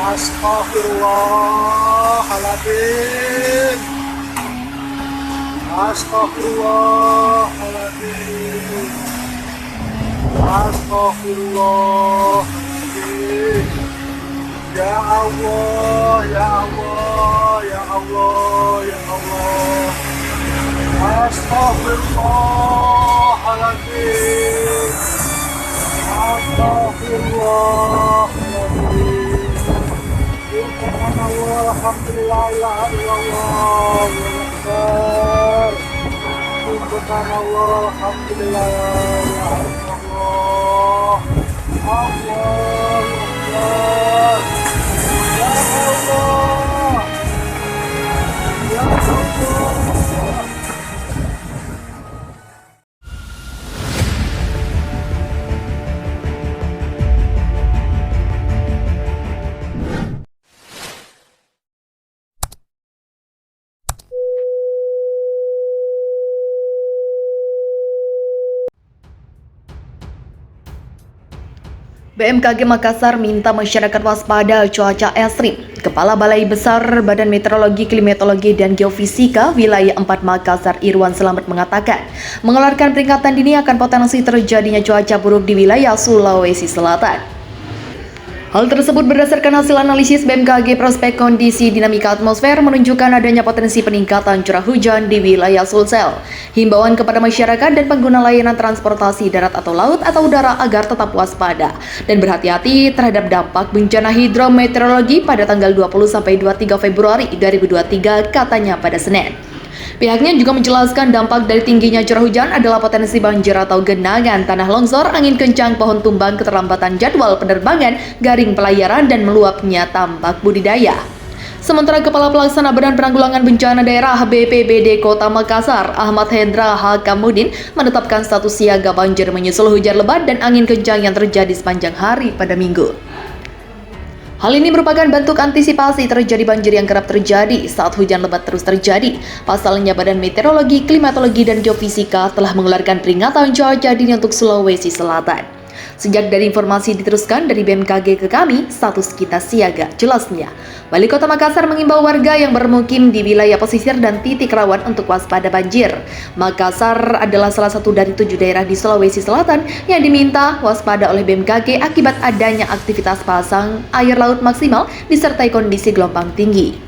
Astaghfirullahaladzim. Astaghfirullahaladzim. Astaghfirullahaladzim. Ya Allah, ya Allah, ya Allah, ya Allah. Astaghfirullahaladzim. Astaghfirullahaladzim. Subhanallah, alhamdulillah, la ilaha illallah, Allahu Akbar. Subhanallah, alhamdulillah, la ilaha illallah, Allahu Akbar. Ya Allah, ya Allah. BMKG Makassar minta masyarakat waspada cuaca ekstrim. Kepala Balai Besar Badan Meteorologi, Klimatologi, dan Geofisika Wilayah 4 Makassar, Irwan Selamat mengatakan, mengeluarkan peringatan dini akan potensi terjadinya cuaca buruk di wilayah Sulawesi Selatan. Hal tersebut berdasarkan hasil analisis BMKG prospek kondisi dinamika atmosfer menunjukkan adanya potensi peningkatan curah hujan di wilayah Sulsel. Himbauan kepada masyarakat dan pengguna layanan transportasi darat atau laut atau udara agar tetap waspada dan berhati-hati terhadap dampak bencana hidrometeorologi pada tanggal 20-23 Februari 2023, katanya pada Senin. Pihaknya juga menjelaskan dampak dari tingginya curah hujan adalah potensi banjir atau genangan, tanah longsor, angin kencang, pohon tumbang, keterlambatan jadwal penerbangan, garing pelayaran, dan meluapnya tambak budidaya. Sementara Kepala Pelaksana Badan Penanggulangan Bencana Daerah BPBD Kota Makassar, Ahmad Hendra Hakamudin, menetapkan status siaga banjir menyusul hujan lebat dan angin kencang yang terjadi sepanjang hari pada Minggu. Hal ini merupakan bentuk antisipasi terjadi banjir yang kerap terjadi saat hujan lebat terus terjadi. Pasalnya, Badan Meteorologi, Klimatologi, dan Geofisika telah mengeluarkan peringatan cuaca dini untuk Sulawesi Selatan. Sejak dari informasi diteruskan dari BMKG ke kami, status kita siaga. Jelasnya, Wali Kota Makassar mengimbau warga yang bermukim di wilayah pesisir dan titik rawan untuk waspada banjir. Makassar adalah salah satu dari 7 daerah di Sulawesi Selatan yang diminta waspada oleh BMKG akibat adanya aktivitas pasang air laut maksimal disertai kondisi gelombang tinggi.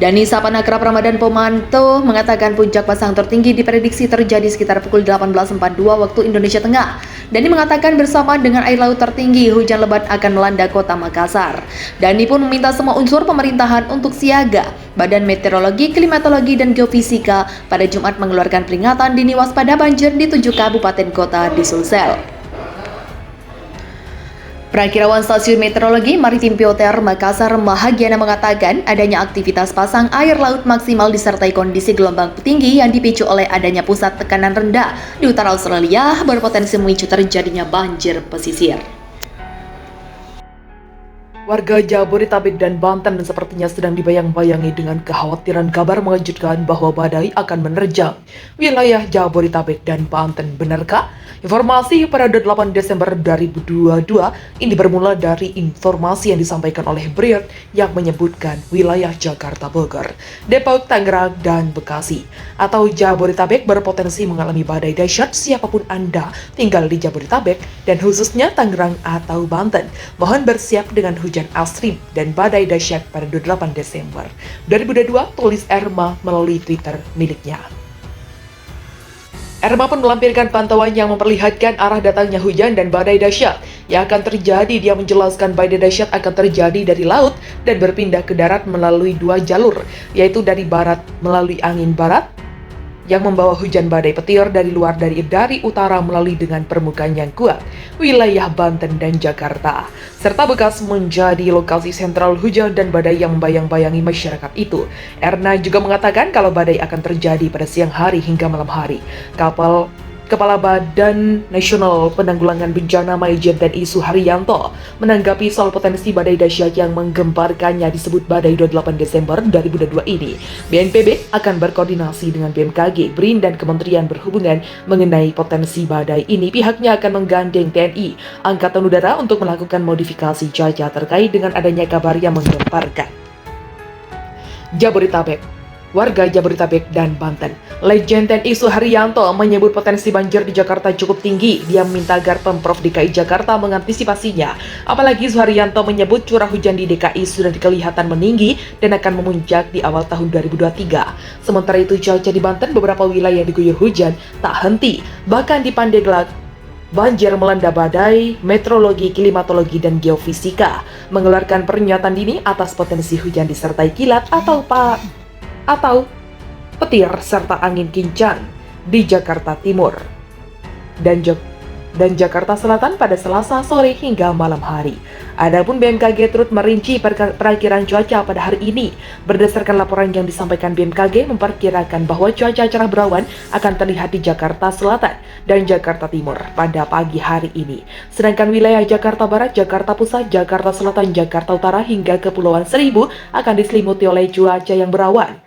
Dani Sapanakrab Ramadan Pomanto mengatakan puncak pasang tertinggi diprediksi terjadi sekitar pukul 18.42 waktu Indonesia Tengah. Dani mengatakan bersama dengan air laut tertinggi, hujan lebat akan melanda kota Makassar. Dani pun meminta semua unsur pemerintahan untuk siaga. Badan Meteorologi, Klimatologi, dan Geofisika pada Jumat mengeluarkan peringatan dini waspada banjir di 7 kabupaten kota di Sulsel. Prakirawan Stasiun Meteorologi Maritim Pioter Makassar Mahagiana mengatakan adanya aktivitas pasang air laut maksimal disertai kondisi gelombang tinggi yang dipicu oleh adanya pusat tekanan rendah di utara Australia berpotensi memicu terjadinya banjir pesisir. Warga Jabodetabek dan Banten sepertinya sedang dibayang-bayangi dengan kekhawatiran kabar mengejutkan bahwa badai akan menerjang wilayah Jabodetabek dan Banten. Benarkah? Informasi pada 8 Desember 2022 ini bermula dari informasi yang disampaikan oleh BRIAD yang menyebutkan wilayah Jakarta, Bogor, Depok, Tangerang, dan Bekasi atau Jabodetabek berpotensi mengalami badai dahsyat. Siapapun Anda tinggal di Jabodetabek dan khususnya Tangerang atau Banten, mohon bersiap dengan hujan ekstrim dan badai dahsyat pada 28 Desember 2022, tulis Erma melalui Twitter miliknya. Erma pun melampirkan pantauan yang memperlihatkan arah datangnya hujan dan badai dahsyat yang akan terjadi. Dia menjelaskan badai dahsyat akan terjadi dari laut dan berpindah ke darat melalui 2 jalur, yaitu dari barat melalui angin barat yang membawa hujan badai petir dari luar dari utara melalui dengan permukaan yang kuat wilayah Banten dan Jakarta, serta bekas menjadi lokasi sentral hujan dan badai yang membayang-bayangi masyarakat itu. Erna juga mengatakan kalau badai akan terjadi pada siang hari hingga malam hari. Kapal Kepala Badan Nasional Penanggulangan Bencana Majen TNI Suharyanto menanggapi soal potensi badai dahsyat yang menggemparkannya disebut badai 28 Desember 2022 ini. BNPB akan berkoordinasi dengan BMKG, BRIN, dan Kementerian Berhubungan mengenai potensi badai ini. Pihaknya akan menggandeng TNI Angkatan Udara untuk melakukan modifikasi cuaca terkait dengan adanya kabar yang menggemparkan. Jabodetabek. Warga Jabodetabek dan Banten. Legend TNI Suharyanto menyebut potensi banjir di Jakarta cukup tinggi. Dia meminta agar Pemprov DKI Jakarta mengantisipasinya. Apalagi Suharyanto menyebut curah hujan di DKI sudah kelihatan meninggi dan akan memuncak di awal tahun 2023. Sementara itu cuaca di Banten beberapa wilayah diguyur hujan tak henti. Bahkan di Pandeglang banjir melanda. Badai Meteorologi, Klimatologi, dan Geofisika mengeluarkan peringatan dini atas potensi hujan disertai kilat atau petir serta angin kencang di Jakarta Timur dan Jakarta Selatan pada Selasa sore hingga malam hari. Adapun BMKG turut merinci perakiraan cuaca pada hari ini. Berdasarkan laporan yang disampaikan BMKG memperkirakan bahwa cuaca cerah berawan akan terlihat di Jakarta Selatan dan Jakarta Timur pada pagi hari ini. Sedangkan wilayah Jakarta Barat, Jakarta Pusat, Jakarta Selatan, Jakarta Utara hingga Kepulauan Seribu akan diselimuti oleh cuaca yang berawan.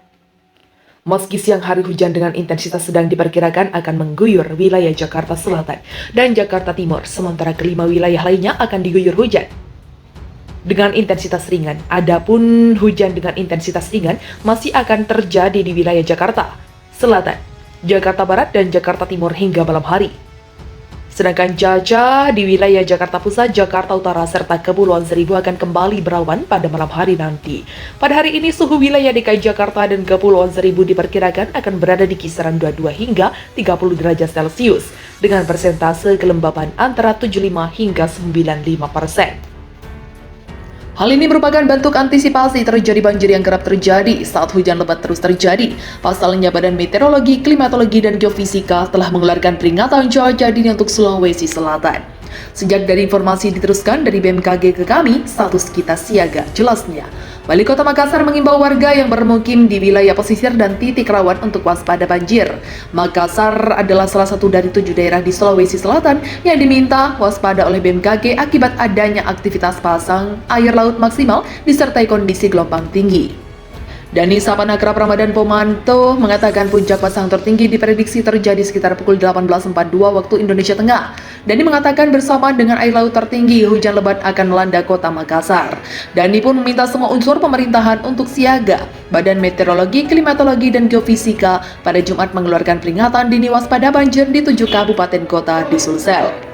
Meski siang hari hujan dengan intensitas sedang diperkirakan akan mengguyur wilayah Jakarta Selatan dan Jakarta Timur, sementara kelima wilayah lainnya akan diguyur hujan dengan intensitas ringan. Adapun hujan dengan intensitas ringan masih akan terjadi di wilayah Jakarta Selatan, Jakarta Barat, dan Jakarta Timur hingga malam hari. Sedangkan cuaca di wilayah Jakarta Pusat, Jakarta Utara, serta Kepulauan Seribu akan kembali berawan pada malam hari nanti. Pada hari ini, suhu wilayah DKI Jakarta dan Kepulauan Seribu diperkirakan akan berada di kisaran 22 hingga 30 derajat Celcius, dengan persentase kelembapan antara 75 hingga 95%. Hal ini merupakan bentuk antisipasi terjadi banjir yang kerap terjadi saat hujan lebat terus terjadi. Pasalnya, Badan Meteorologi, Klimatologi, dan Geofisika telah mengeluarkan peringatan cuaca dini untuk Sulawesi Selatan. Sejak dari informasi diteruskan dari BMKG ke kami, status kita siaga. Jelasnya, Wali Kota Makassar mengimbau warga yang bermukim di wilayah pesisir dan titik rawan untuk waspada banjir. Makassar adalah salah satu dari 7 daerah di Sulawesi Selatan yang diminta waspada oleh BMKG akibat adanya aktivitas pasang air laut maksimal disertai kondisi gelombang tinggi. Dani Sapanakrab Ramadan Pomanto mengatakan puncak pasang tertinggi diprediksi terjadi sekitar pukul 18.42 waktu Indonesia Tengah. Dani mengatakan bersamaan dengan air laut tertinggi, hujan lebat akan melanda kota Makassar. Dani pun meminta semua unsur pemerintahan untuk siaga. Badan Meteorologi, Klimatologi, dan Geofisika pada Jumat mengeluarkan peringatan dini waspada banjir di 7 kabupaten kota di Sulsel.